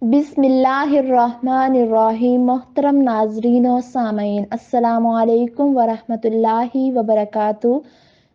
बिस्मिल्लाहिर्रहमानिर्रहीम। मोहतरम नाजरीन और सामीन, अस्सलामु अलैकुम वरहमतुल्लाहि वबरकातुहू।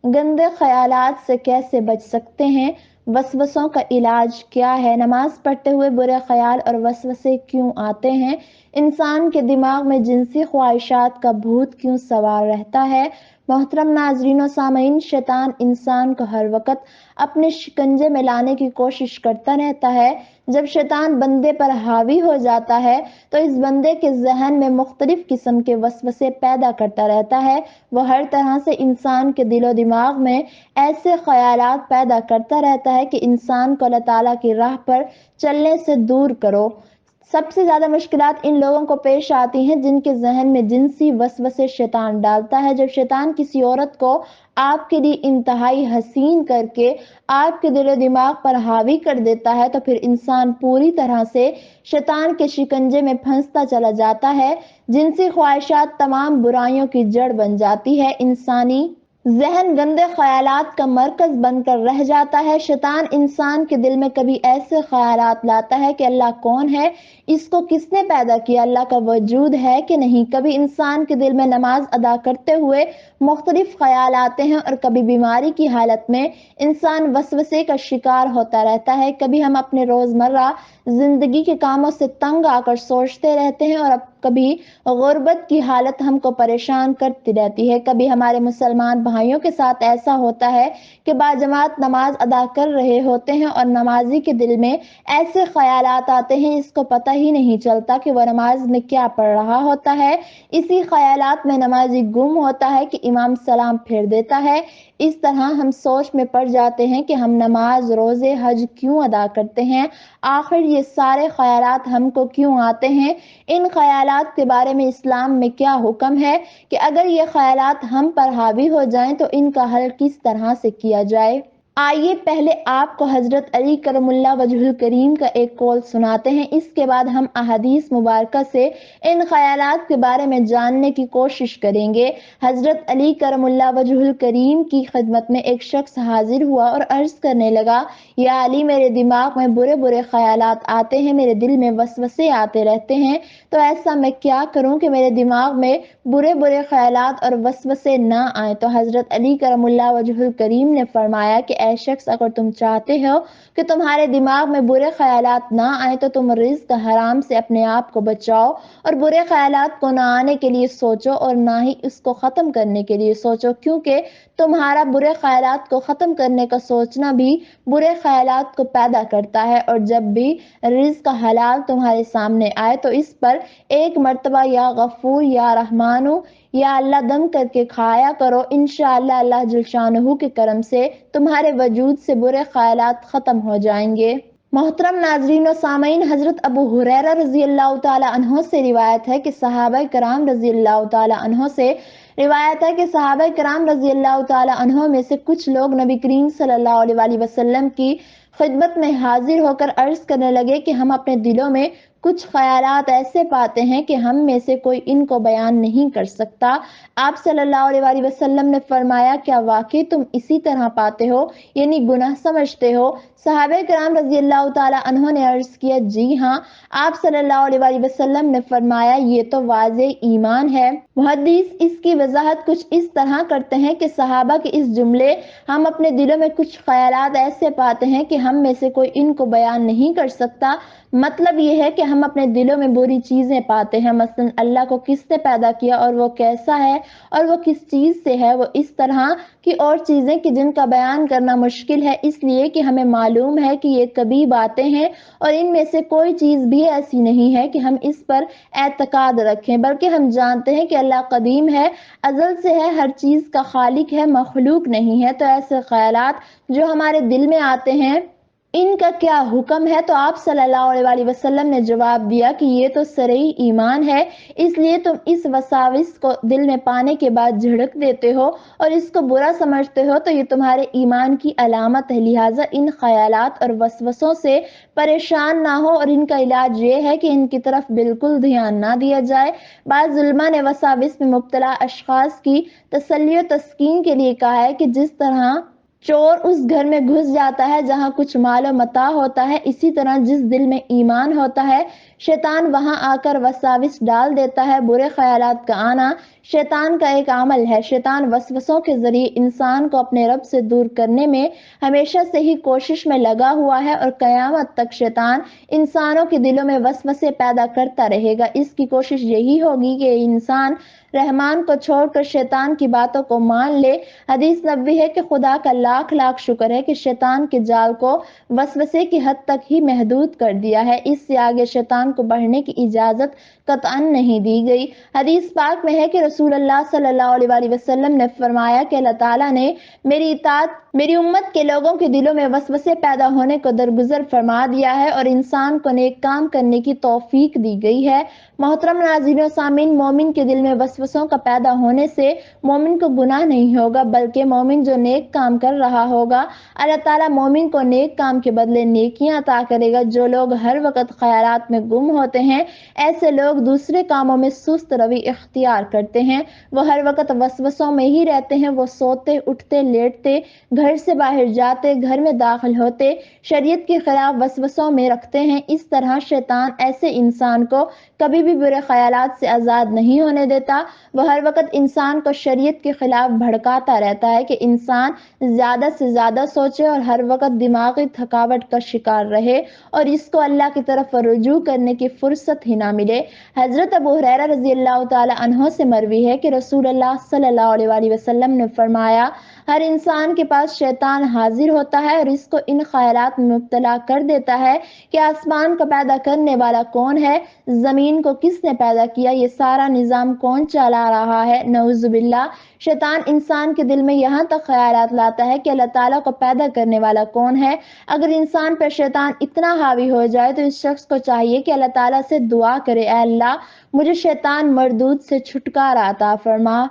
गंदे ख्यालात से कैसे बच सकते हैं? वसवसों का इलाज क्या है? नमाज पढ़ते हुए बुरे ख्याल और वसवसे क्यों आते हैं? इंसान के दिमाग में जिनसी ख्वाहिशात का भूत क्यों सवार रहता है? मोहतरम नाजरीन और सामीन, शैतान इंसान को हर वक्त अपने शिकंजे में लाने की कोशिश करता रहता है। जब शैतान बंदे पर हावी हो जाता है तो इस बंदे के जहन में मुख्तलिफ किस्म के वसवसे पैदा करता रहता है। वह हर तरह से इंसान के दिलो दिमाग में ऐसे ख्यालात पैदा करता रहता है कि इंसान को अल्लाह ताला की राह पर चलने से दूर करो। सबसे ज्यादा मुश्किलात इन लोगों को पेश आती हैं जिनके जहन में जिनसी वसवसे शैतान डालता है। जब शैतान किसी औरत को आपके लिए इंतहाई हसीन करके आपके दिलो दिमाग पर हावी कर देता है तो फिर इंसान पूरी तरह से शैतान के शिकंजे में फंसता चला जाता है। जिनसी ख्वाहिशात तमाम बुराइयों की जड़ बन जाती है। इंसानी जहन गंदे ख्यालात का मरकज बनकर रह जाता है। शैतान इंसान के दिल में कभी ऐसे ख्यालात लाता है कि अल्लाह कौन है, इसको किसने पैदा किया, अल्लाह का वजूद है कि नहीं। कभी इंसान के दिल में नमाज अदा करते हुए मुख्तलिफ ख्याल आते हैं और कभी बीमारी की हालत में इंसान वसवसे का शिकार होता रहता है। कभी हम अपने रोजमर्रा जिंदगी के कामों से तंग आकर सोचते रहते हैं और अब कभी गुर्बत की हालत हमको परेशान करती रहती है। कभी हमारे मुसलमान भाइयों के साथ ऐसा होता है कि बाजमात नमाज अदा कर रहे होते हैं और नमाजी के दिल में ऐसे ख्यालात आते हैं इसको पता ही नहीं चलता कि वह नमाज में क्या पढ़ रहा होता है। इसी ख्यालात में नमाजी गुम होता है कि इमाम सलाम फेर देता है। इस तरह हम सोच में पड़ जाते हैं कि हम नमाज, रोजे, हज क्यों अदा करते हैं, आखिर ये सारे ख्यालात हमको क्यों आते हैं, इन ख्यालात के बारे में इस्लाम में क्या हुक्म है कि अगर ये ख्यालात हम पर हावी हो जाएं तो इनका हल किस तरह से किया जाए। आइए पहले आपको हजरत अली करमुल्लाह वजहुल करीम का एक कौल सुनाते हैं, इसके बाद हम अहादीस मुबारका से इन ख्यालात के बारे में जानने की कोशिश करेंगे। हजरत अली करमुल्लाह वजहुल करीम की खिदमत में एक शख्स हाजिर हुआ और अर्ज करने लगा, या अली, मेरे दिमाग में बुरे बुरे ख्यालात आते हैं, मेरे दिल में वसवसे आते रहते हैं, तो ऐसा मैं क्या करूं कि मेरे दिमाग में बुरे बुरे ख्यालात और वसवसे ना आए। तो हजरत अली करमुल्लाह वजहुल करीम ने फरमाया कि ऐ शख्स, अगर तुम चाहते हो कि तुम्हारे दिमाग में बुरे ख्यालात ना आए तो तुम रिज्क हराम से अपने आप को बचाओ और बुरे ख्यालात को ना आने के लिए सोचो और ना ही इसको खत्म करने के लिए सोचो, क्योंकि तुम्हारा बुरे ख्यालात को खत्म करने का सोचना भी बुरे ख्यालात को पैदा करता है। और जब भी रिज्क का हलाल तुम्हारे सामने आए तो इस पर एक मर्तबा या गफूर या रहमानु या अल्लाह दम करके खाया करो। इंशाअल्लाह अल्लाह जल्शानहू के करम से तुम्हारे वजूद से बुरे ख्यालात खत्म हो जाएंगे। मोहतरम नाजरीन और सामीन, हजरत अबू हुरैरा रजी अल्लाह तआला अन्हो से रिवायत है कि सहाबा कराम रजी अल्लाह तआला अन्हो से रिवायत है कि सहाबा कराम रजी अल्लाह तआला अन्हो में से कुछ लोग नबी करीम सल्लल्लाहु अलैहि वसल्लम की खिदमत में हाजिर होकर अर्ज करने लगे कि हम अपने दिलों में कुछ ख्यालात ऐसे पाते हैं कि हम में से कोई इनको बयान नहीं कर सकता। आप सल्लल्लाहु अलैहि वसल्लम ने फरमाया, क्या वाकई तुम इसी तरह पाते हो, यानी गुनाह समझते हो? सहाबे कराम रजी अल्लाह तआला अन्हों ने अर्ज किया, जी हाँ। आप सल्लल्लाहु अलैहि वसल्लम ने फरमाया, ये तो वाज़े ईमान है। मुहद्दिस इसकी वजाहत कुछ इस तरह करते हैं कि सहाबा के इस जुमले, हम अपने दिलों में कुछ ख्यालात ऐसे पाते हैं कि हम में से कोई इनको बयान नहीं कर सकता, मतलब ये है कि हम अपने दिलों में बुरी चीजें पाते हैं। मसलन अल्लाह को किसने पैदा किया और वो कैसा है और वो किस चीज से है, वो इस तरह की और चीजें कि जिनका बयान करना मुश्किल है, इसलिए कि हमें मालूम है कि ये कभी बातें हैं और इनमें से कोई चीज भी ऐसी नहीं है कि हम इस पर एतकाद रखें, बल्कि हम जानते हैं कि अल्लाह कदीम है, अजल से है, हर चीज का खालिक है, मखलूक नहीं है। तो ऐसे ख्यालात जो हमारे दिल में आते हैं इनका क्या हुक्म है? तो आप सल्लल्लाहु अलैहि वसल्लम ने जवाब दिया कि ये तो सरई ईमान है, इसलिए तुम इस वसाविस को दिल में पाने के बाद झिड़क देते हो और इसको बुरा समझते हो, तो ये तुम्हारे ईमान की अलामत है। लिहाजा इन ख्यालात और वसवसों से परेशान ना हो और इनका इलाज ये है कि इनकी तरफ बिल्कुल ध्यान ना दिया जाए। बाज़ उलमा ने वसाविस में मुब्तला अशखास की तसल्ली व तस्कीन के लिए कहा है कि जिस तरह चोर उस घर में घुस जाता है जहां कुछ मालो मता होता है, इसी तरह जिस दिल में ईमान होता है शैतान वहां आकर वसाविस डाल देता है। बुरे ख्यालात का आना शैतान का एक अमल है। शैतान वसवसों के जरिए इंसान को अपने रब से दूर करने में हमेशा से ही कोशिश में लगा हुआ है और कयामत तक शैतान इंसानों के दिलों में वसवसे पैदा करता रहेगा। इसकी कोशिश यही होगी कि इंसान रहमान को छोड़कर शैतान की बातों को मान ले। हदीस नबवी है कि खुदा का लाख लाख शुक्र है कि शैतान के जाल को वसवसे की हद तक ही महदूद कर दिया है, इससे आगे शैतान को बढ़ने की इजाजत कतअन नहीं दी गई। हदीस पाक में है कि रसूल अल्लाह सल्लल्लाहु अलैहि वसल्लम ने फरमाया कि अल्लाह ताला ने मेरी उम्मत के लोगों के दिलों में वसवसे पैदा होने को दरगुजर फरमा दिया है और इंसान को नेक काम करने की तौफीक दी गई है। मोहतरम नाज़रीन व सामीन, मोमिन के दिल में वसवसों का पैदा होने से मोमिन को गुनाह नहीं होगा, बल्कि मोमिन जो नेक काम कर रहा होगा अल्लाह ताला मोमिन को नेक काम के बदले नेकियां अता करेगा। जो लोग हर वक्त ख्यालात में गुम होते हैं, ऐसे लोग दूसरे कामों में सुस्त रवि इख्तियार करते हैं। वो हर वक्त वसवसों में ही रहते हैं। वो सोते, उठते, लेटते, घर से बाहर जाते, घर में दाखिल होते, शरीयत के खिलाफ वसवसों में रखते हैं। इस तरह शैतान ऐसे इंसान को कभी भी बुरे ख्यालात से आज़ाद नहीं होने देता। वह हर वक्त इंसान को शरीयत के खिलाफ भड़काता रहता है कि इंसान ज़्यादा से ज़्यादा सोचे और हर वक्त दिमागी थकावट का शिकार रहे और इसको अल्लाह की तरफ रुजू करने की फुर्सत ही ना मिले। हज़रत अबू हुरैरा रज़ी अल्लाह तआला अन्हो से मरवी है कि रसूल अल्लाह सल्लल्लाहु अलैहि वसल्लम ने फरमाया, हर इंसान के पास शैतान हाजिर होता है और इसको इन ख्यालात में मुब्तला कर देता है कि आसमान को पैदा करने वाला कौन है, जमीन को किसने पैदा किया, ये सारा निजाम कौन चला रहा है। नऊजुबिल्लाह। शैतान इंसान के दिल में यहाँ तक ख्यालात लाता है कि अल्लाह ताला को पैदा करने वाला कौन है। अगर इंसान पर शैतान इतना हावी हो जाए तो इस शख्स को चाहिए कि अल्लाह ताला से दुआ करे, ऐ अल्लाह मुझे शैतान मरदूद से छुटकारा अता फरमा।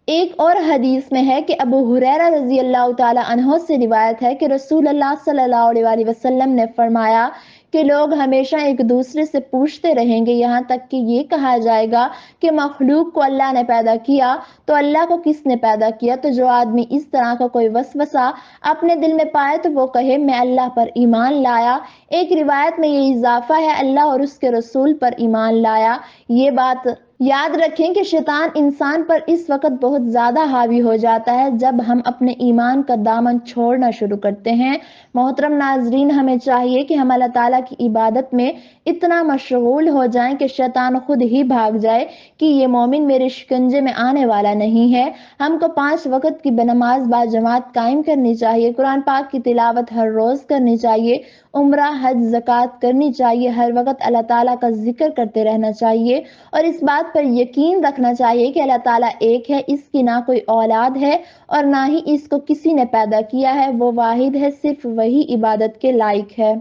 एक और हदीस में है कि अबू हुरैरा रज़ी अल्लाह तआला अन्हो से रिवायत है कि रसूल अल्लाह सल्लल्लाहु अलैहि वसल्लम ने फरमाया कि लोग हमेशा एक दूसरे से पूछते रहेंगे यहाँ तक कि ये कहा जाएगा कि मखलूक को अल्लाह ने पैदा किया तो अल्लाह को किसने पैदा किया। तो जो आदमी इस तरह का कोई वसवसा अपने दिल में पाए तो वो कहे मैं अल्लाह पर ईमान लाया। एक रिवायत में ये इजाफा है अल्लाह और उसके रसूल पर ईमान लाया। ये बात याद रखें कि शैतान इंसान पर इस वक्त बहुत ज्यादा हावी हो जाता है जब हम अपने ईमान का दामन छोड़ना शुरू करते हैं। मोहतरम नाजरीन, हमें चाहिए कि हम अल्लाह ताला की इबादत में इतना मशगूल हो जाएं कि शैतान खुद ही भाग जाए कि ये मोमिन मेरे शिकंजे में आने वाला नहीं है। हमको 5 वक्त की बनमाज बाजमात कायम करनी चाहिए, कुरान पाक की तिलावत हर रोज करनी चाहिए, उम्रा, हज, ज़कात करनी चाहिए, हर वक्त अल्लाह ताला का जिक्र करते रहना चाहिए और इस बात पर यकीन रखना चाहिए कि अल्लाह ताला एक है, इसकी ना कोई औलाद है और ना ही इसको किसी ने पैदा किया है। वो वाहिद है, सिर्फ वही इबादत के लायक है।